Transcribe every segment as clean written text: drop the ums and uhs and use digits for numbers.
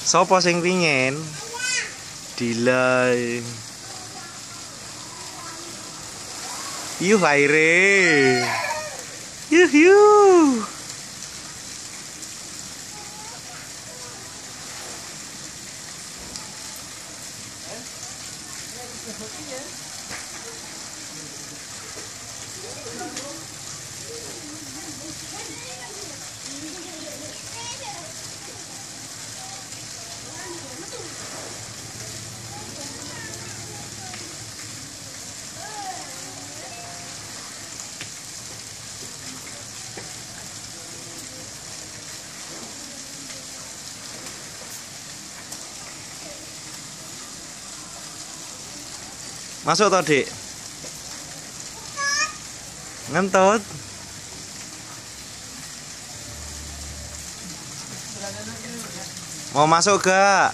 Sopo sing pingin? Dilai. Yuh aire. Yuh. Masuk toh, Dik? Ngentut. Mau masuk gak?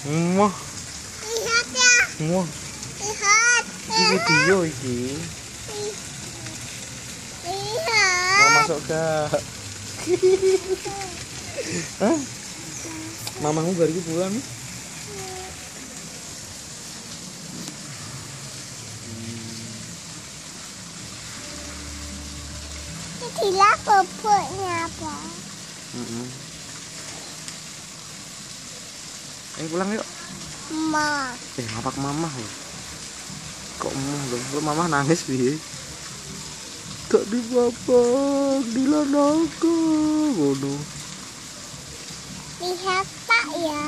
Muah. Lihat ya. Muah. Lihat. Ini video ini. Lihat. Mau masuk gak? Hah? Mamamu baru pulang nih. Inilah bobotnya apa? Ayo pulang yuk. Ma. Ngapak mama loh. Kok lu mama nangis bi? Gak dibapak, dilanakan. Waduh. Lihat tak ya?